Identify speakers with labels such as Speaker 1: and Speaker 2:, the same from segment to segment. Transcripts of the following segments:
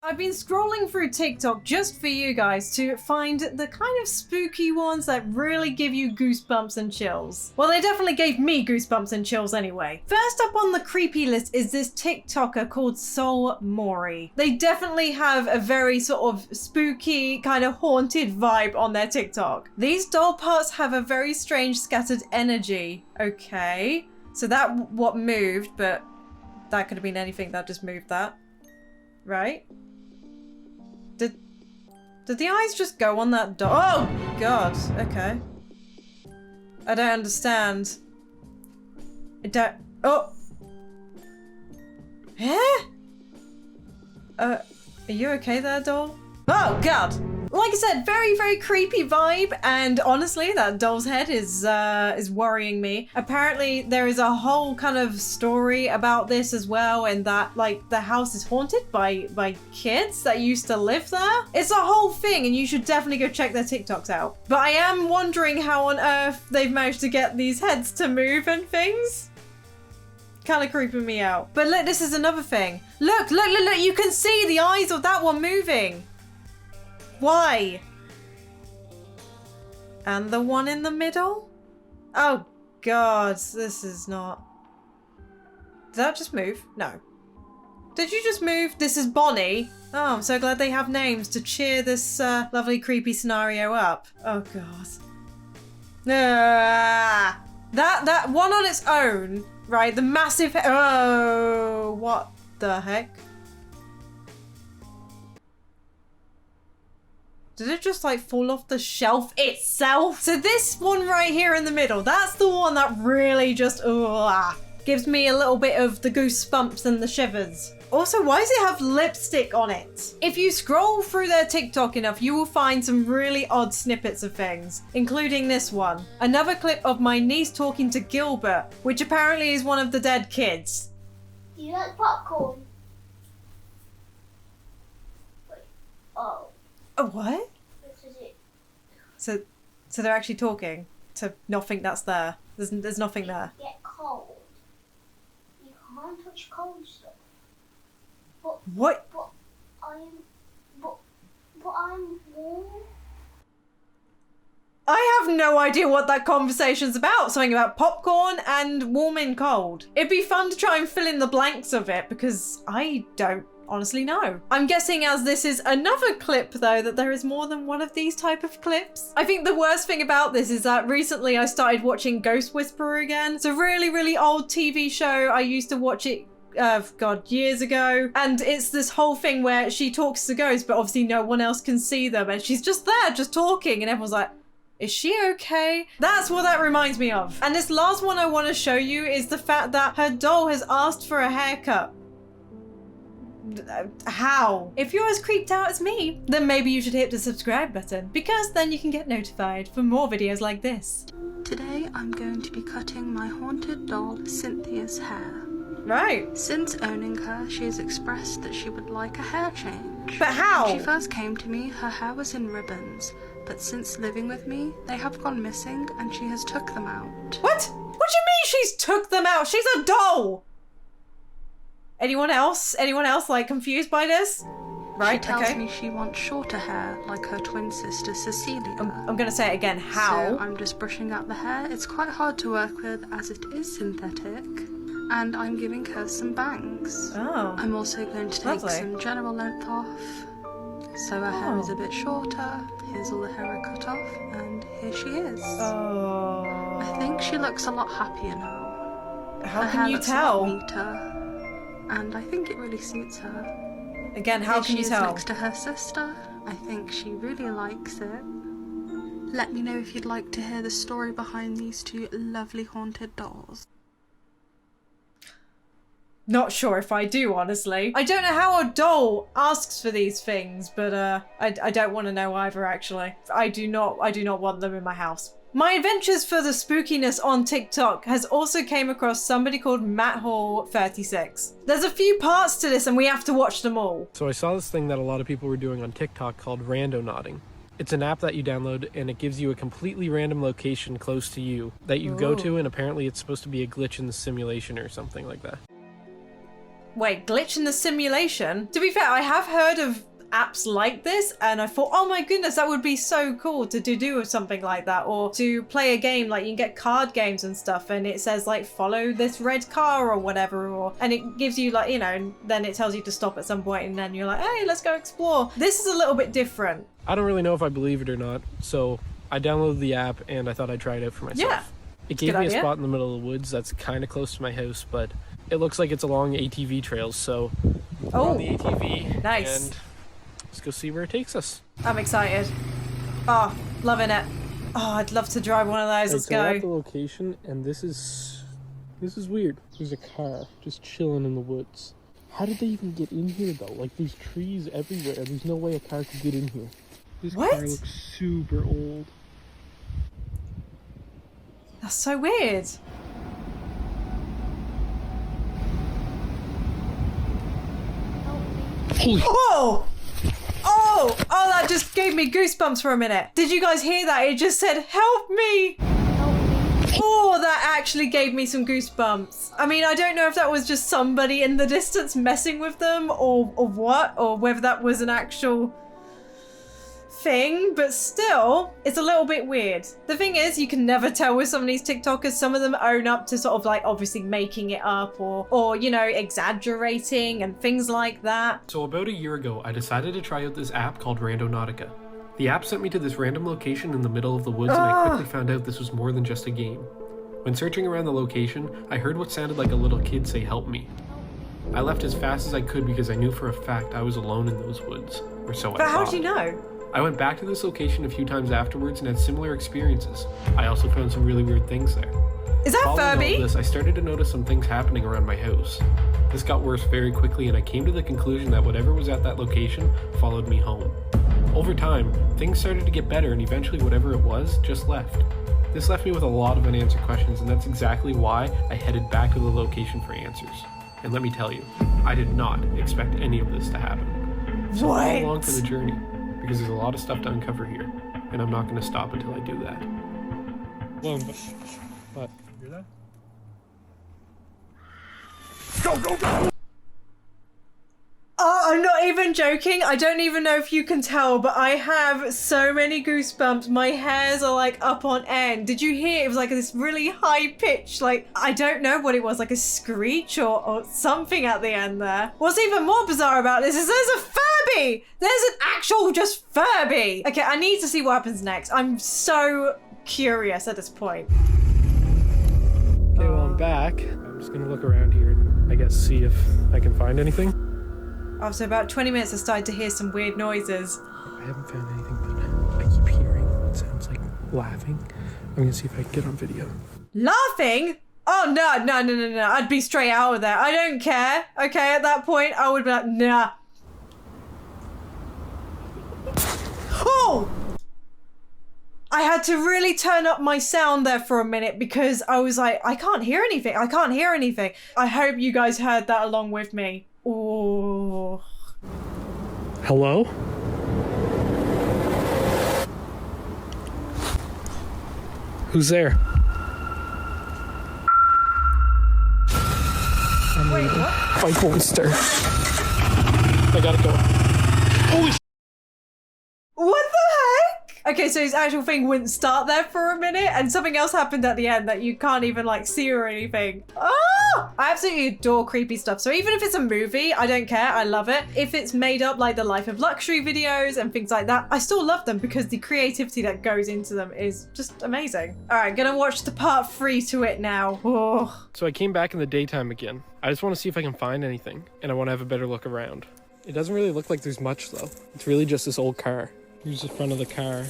Speaker 1: I've been scrolling through TikTok just for you guys to find the kind of spooky ones that really give you goosebumps and chills. Well, they definitely gave me goosebumps and chills anyway. First up on the creepy list is this TikToker called Soulmori. They definitely have a very sort of spooky, kind of haunted vibe on their TikTok. These doll parts have a very strange scattered energy. Okay, so that what moved, but that could have been anything that just moved that. Right? Did the eyes just go on that doll? Oh, God. Okay. I don't understand. I don't... Oh! Eh? Are you okay there, doll? Oh, God! Like I said, very, very creepy vibe, and honestly, that doll's head is worrying me. Apparently, there is a whole kind of story about this as well, and that, like, the house is haunted by kids that used to live there. It's a whole thing, and you should definitely go check their TikToks out. But I am wondering how on earth they've managed to get these heads to move and things. Kind of creeping me out. But look, this is another thing. Look, look, look, look, you can see the eyes of that one moving. Why? And the one in the middle? Oh God, this is not... Did that just move? No. Did you just move? This is Bonnie. Oh, I'm so glad they have names to cheer this lovely creepy scenario up. Oh God. Ah, that one on its own, right? The massive... Oh, what the heck? Did it just like fall off the shelf itself? So this one right here in the middle, that's the one that really just gives me a little bit of the goosebumps and the shivers. Also, why does it have lipstick on it? If you scroll through their TikTok enough, you will find some really odd snippets of things, including this one. Another clip of my niece talking to Gilbert, which apparently is one of the dead kids.
Speaker 2: Do you like popcorn? Wait. Oh.
Speaker 1: Oh, what?
Speaker 2: This is it.
Speaker 1: So they're actually talking to not think that's there. There's nothing there.
Speaker 2: Get cold. You can't touch cold stuff. But
Speaker 1: What?
Speaker 2: But I'm warm.
Speaker 1: I have no idea what that conversation's about. Something about popcorn and warm and cold. It'd be fun to try and fill in the blanks of it because I don't honestly know. I'm guessing as this is another clip though that there is more than one of these type of clips. I think the worst thing about this is that recently I started watching Ghost Whisperer again. It's a really, really old TV show. I used to watch it God, years ago. And it's this whole thing where she talks to ghosts, but obviously no one else can see them. And she's just there, just talking. And everyone's like, is she okay? That's what that reminds me of. And this last one I want to show you is the fact that her doll has asked for a haircut. How? If you're as creeped out as me, then maybe you should hit the subscribe button because then you can get notified for more videos like this.
Speaker 3: Today I'm going to be cutting my haunted doll Cynthia's hair.
Speaker 1: Right.
Speaker 3: Since owning her, she has expressed that she would like a hair change.
Speaker 1: But how?
Speaker 3: When she first came to me, her hair was in ribbons, but since living with me, they have gone missing and she has took them out.
Speaker 1: What? What do you mean she's took them out? She's a doll! Anyone else? Anyone else like confused by this? Right,
Speaker 3: she tells me she wants shorter hair like her twin sister Cecilia.
Speaker 1: I'm gonna say it again, how?
Speaker 3: So I'm just brushing out the hair. It's quite hard to work with as it is synthetic. And I'm giving her some bangs.
Speaker 1: Oh.
Speaker 3: I'm also going to take some general length off. So her hair is a bit shorter. Here's all the hair I cut off, and here she is.
Speaker 1: Oh.
Speaker 3: I think she looks a lot happier now.
Speaker 1: How
Speaker 3: her
Speaker 1: can
Speaker 3: hair
Speaker 1: you
Speaker 3: looks
Speaker 1: tell?
Speaker 3: A lot neater, and I think it really suits her.
Speaker 1: Again, how can you tell?
Speaker 3: She is next to her sister. I think she really likes it. Let me know if you'd like to hear the story behind these two lovely haunted dolls.
Speaker 1: Not sure if I do, honestly. I don't know how a doll asks for these things, but I don't want to know either, actually. I do not want them in my house. My adventures for the spookiness on TikTok has also came across somebody called Matt Hall 36. There's a few parts to this and we have to watch them all.
Speaker 4: So I saw this thing that a lot of people were doing on TikTok called Rundonautica. It's an app that you download and it gives you a completely random location close to you that you go to, and apparently it's supposed to be a glitch in the simulation or something like that.
Speaker 1: Wait, glitch in the simulation? To be fair, I have heard of apps like this, and I thought, oh my goodness, that would be so cool to do something like that, or to play a game. Like, you can get card games and stuff, and it says like follow this red car or whatever, and it gives you like, you know, and then it tells you to stop at some point, and then you're like, hey, let's go explore. This is a little bit different.
Speaker 4: I don't really know if I believe it or not, so I downloaded the app and I thought I'd try it out for myself.
Speaker 1: Yeah,
Speaker 4: it gave me a spot in the middle of the woods that's kind of close to my house, but it looks like it's along ATV trails, so we're on the ATV.
Speaker 1: Nice.
Speaker 4: And let's go see where it takes us.
Speaker 1: I'm excited. Oh, loving it. Oh, I'd love to drive one of those. Let's
Speaker 4: so we're at the
Speaker 1: go.
Speaker 4: location, and this is weird. There's a car just chilling in the woods. How did they even get in here though? Like, there's trees everywhere. There's no way a car could get in here. This
Speaker 1: What?
Speaker 4: car looks super old.
Speaker 1: That's so weird.
Speaker 4: Holy!
Speaker 1: Oh! Oh! Oh, that just gave me goosebumps for a minute. Did you guys hear that? It just said, help me! Oh, that actually gave me some goosebumps. I mean, I don't know if that was just somebody in the distance messing with them or what, or whether that was an actual thing, but still, it's a little bit weird. The thing is, you can never tell with some of these TikTokers. Some of them own up to sort of like obviously making it up or you know, exaggerating and things like that.
Speaker 4: So about a year ago, I decided to try out this app called Rundonautica. The app sent me to this random location in the middle of the woods, and I quickly found out this was more than just a game. When searching around the location, I heard what sounded like a little kid say, help me. I left as fast as I could because I knew for a fact I was alone in those woods, or so I thought.
Speaker 1: But how did you know?
Speaker 4: I went back to this location a few times afterwards and had similar experiences. I also found some really weird things there.
Speaker 1: Is that
Speaker 4: Following
Speaker 1: Furby?
Speaker 4: all this, I started to notice some things happening around my house. This got worse very quickly, and I came to the conclusion that whatever was at that location followed me home. Over time, things started to get better, and eventually whatever it was just left. This left me with a lot of unanswered questions, and that's exactly why I headed back to the location for answers. And let me tell you, I did not expect any of this to happen. So
Speaker 1: What?
Speaker 4: follow along for the journey, because there's a lot of stuff to uncover here, and I'm not going to stop until I do that. Well, but hear that? Go!
Speaker 1: Oh, I'm not even joking. I don't even know if you can tell, but I have so many goosebumps. My hairs are like up on end. Did you hear? It was like this really high pitch, like, I don't know what it was, like a screech or something at the end there. What's even more bizarre about this is there's a Furby! There's an actual just Furby! Okay, I need to see what happens next. I'm so curious at this point.
Speaker 4: Okay, well, I'm back. I'm just gonna look around here and I guess see if I can find anything.
Speaker 1: After about 20 minutes, I started to hear some weird noises.
Speaker 4: I haven't found anything, but I keep hearing what sounds like laughing. I'm gonna see if I can get on video.
Speaker 1: Laughing? Oh, no. I'd be straight out of there. I don't care. Okay, at that point, I would be like, nah. Oh! I had to really turn up my sound there for a minute because I was like, I can't hear anything. I hope you guys heard that along with me. Oh.
Speaker 4: Hello? Who's there?
Speaker 1: Wait, what?
Speaker 4: Fight monster. I gotta go. Holy
Speaker 1: What the heck? Okay, so his actual thing wouldn't start there for a minute and something else happened at the end that you can't even like see or anything. Oh! I absolutely adore creepy stuff. So even if it's a movie, I don't care. I love it. If it's made up like the Life of Luxury videos and things like that, I still love them because the creativity that goes into them is just amazing. All right, gonna watch the part 3 to it now. Oh.
Speaker 4: So I came back in the daytime again. I just want to see if I can find anything, and I want to have a better look around. It doesn't really look like there's much though. It's really just this old car. Here's the front of the car.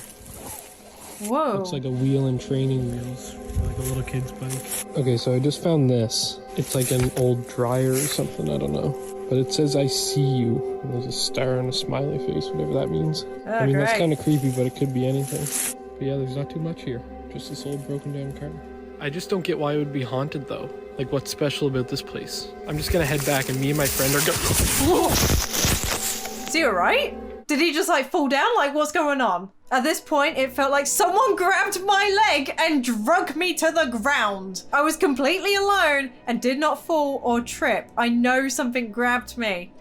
Speaker 1: Whoa.
Speaker 4: Looks like a wheel and training wheels, like a little kid's bike. Okay, so I just found this. It's like an old dryer or something, I don't know. But it says, I see you. And there's a star and a smiley face, whatever that means. I mean, that's kind of creepy, but it could be anything. But yeah, there's not too much here. Just this old broken down car. I just don't get why it would be haunted though. Like, what's special about this place? I'm just gonna head back and me and my friend are going.
Speaker 1: Is he alright? Did he just like fall down? Like, what's going on? At this point, it felt like someone grabbed my leg and drug me to the ground. I was completely alone and did not fall or trip. I know something grabbed me.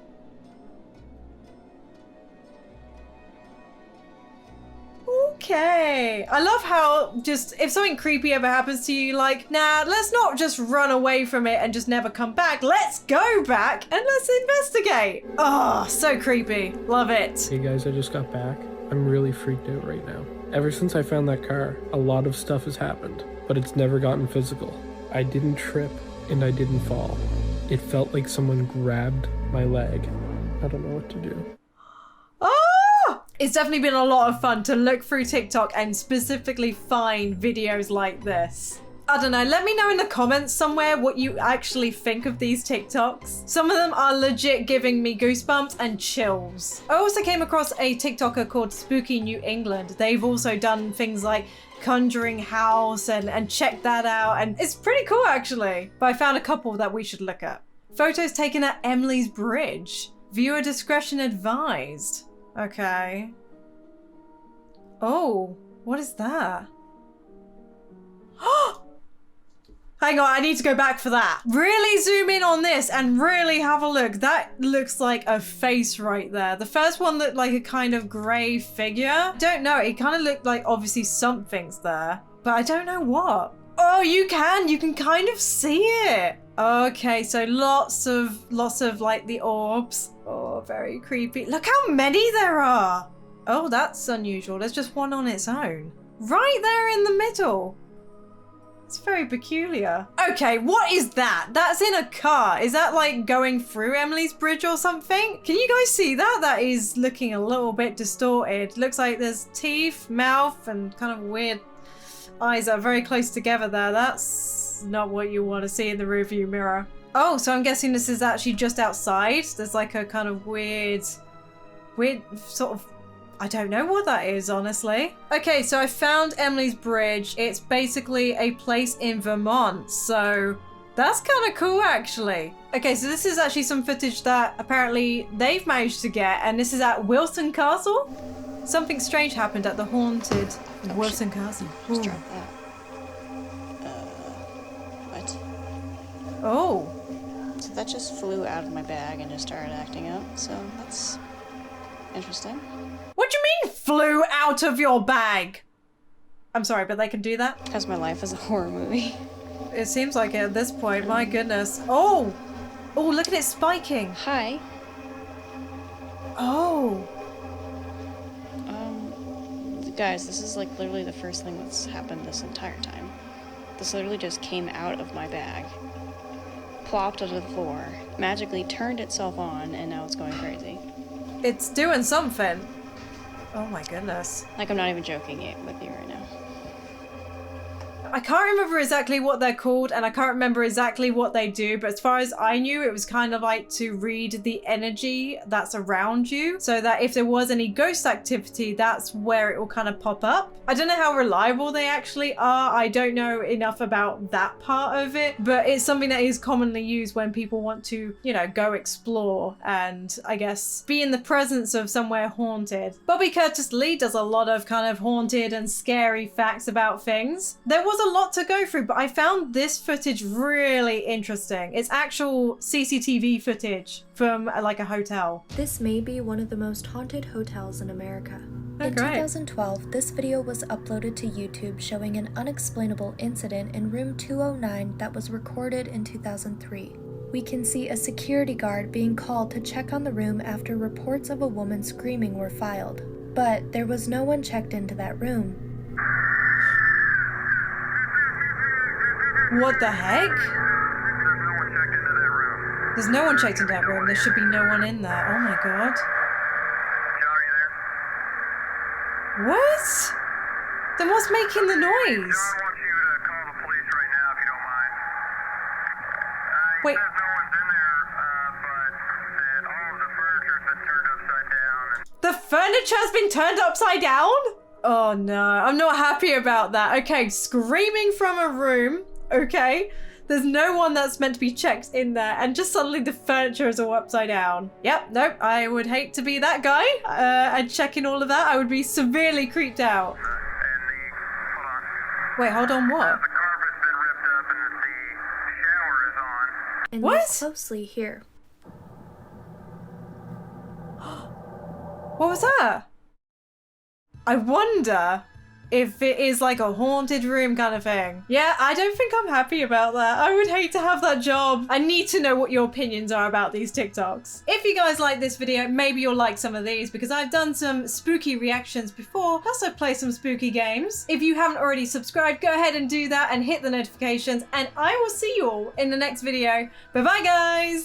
Speaker 1: Okay. I love how just if something creepy ever happens to you, like, nah, let's not just run away from it and just never come back. Let's go back and let's investigate. Oh, so creepy. Love it.
Speaker 4: Hey guys, I just got back. I'm really freaked out right now. Ever since I found that car, a lot of stuff has happened, but it's never gotten physical. I didn't trip and I didn't fall. It felt like someone grabbed my leg. I don't know what to do.
Speaker 1: Oh! It's definitely been a lot of fun to look through TikTok and specifically find videos like this. I don't know, let me know in the comments somewhere what you actually think of these TikToks. Some of them are legit giving me goosebumps and chills. I also came across a TikToker called Spooky New England. They've also done things like Conjuring House and check that out, and it's pretty cool actually. But I found a couple that we should look at. Photos taken at Emily's Bridge. Viewer discretion advised. Okay. Oh, what is that? Hang on, I need to go back for that. Really zoom in on this and really have a look. That looks like a face right there. The first one looked like a kind of grey figure. Don't know, it kind of looked like obviously something's there, but I don't know what. Oh, you can kind of see it. Okay, so lots of like the orbs. Oh, very creepy. Look how many there are. Oh, that's unusual. There's just one on its own. Right there in the middle. It's very peculiar. Okay, what is that? That's in a car. Is that like going through Emily's Bridge or something? Can you guys see that? That is looking a little bit distorted. Looks like there's teeth, mouth, and kind of weird eyes that are very close together there. That's not what you want to see in the rearview mirror. Oh, so I'm guessing this is actually just outside. There's like a kind of weird sort of, I don't know what that is, honestly. Okay, so I found Emily's Bridge. It's basically a place in Vermont, so that's kind of cool, actually. Okay, so this is actually some footage that apparently they've managed to get, and this is at Wilson Castle. Something strange happened at the haunted Wilson Castle.
Speaker 5: Just drop that. What?
Speaker 1: Oh.
Speaker 5: So that just flew out of my bag and just started acting up, so that's interesting.
Speaker 1: What do you mean flew out of your bag? I'm sorry, but they can do that?
Speaker 5: Because my life is a horror movie.
Speaker 1: It seems like it at this point, my goodness. Oh! Oh, look at it spiking.
Speaker 5: Hi.
Speaker 1: Oh.
Speaker 5: Guys, this is like literally the first thing that's happened this entire time. This literally just came out of my bag, plopped onto the floor, magically turned itself on, and now it's going crazy.
Speaker 1: It's doing something. Oh my goodness.
Speaker 5: Like, I'm not even joking with you right now.
Speaker 1: I can't remember exactly what they're called, and I can't remember exactly what they do, but as far as I knew, it was kind of like to read the energy that's around you, so that if there was any ghost activity, that's where it will kind of pop up. I don't know how reliable they actually are. I don't know enough about that part of it, but it's something that is commonly used when people want to, you know, go explore and I guess be in the presence of somewhere haunted. Bobby Curtis Lee does a lot of kind of haunted and scary facts about things. There was a lot to go through, but I found this footage really interesting. It's actual CCTV footage from like a hotel.
Speaker 6: This may be one of the most haunted hotels in America.
Speaker 1: Oh,
Speaker 6: in
Speaker 1: great.
Speaker 6: 2012, this video was uploaded to YouTube showing an unexplainable incident in room 209 that was recorded in 2003. We can see a security guard being called to check on the room after reports of a woman screaming were filed. But there was no one checked into that room.
Speaker 1: What the heck? There's no one checked into that room. There should be no one in there. Oh my god. What? Then what's making the noise? Wait. The furniture has been turned upside down? Oh no, I'm not happy about that. Okay, screaming from a room. Okay, There's no one that's meant to be checked in there, and just suddenly the furniture is all upside down. Yep, nope, I would hate to be that guy and checking all of that. I would be severely creeped out. Wait, hold on, what?
Speaker 7: The carpet's been ripped up and the shower is on.
Speaker 6: And
Speaker 1: What?
Speaker 6: look closely here.
Speaker 1: What was that? I wonder if it is like a haunted room kind of thing. Yeah, I don't think I'm happy about that. I would hate to have that job. I need to know what your opinions are about these TikToks. If you guys like this video, maybe you'll like some of these because I've done some spooky reactions before, plus I've played some spooky games. If you haven't already subscribed, go ahead and do that and hit the notifications, and I will see you all in the next video. Bye bye, guys!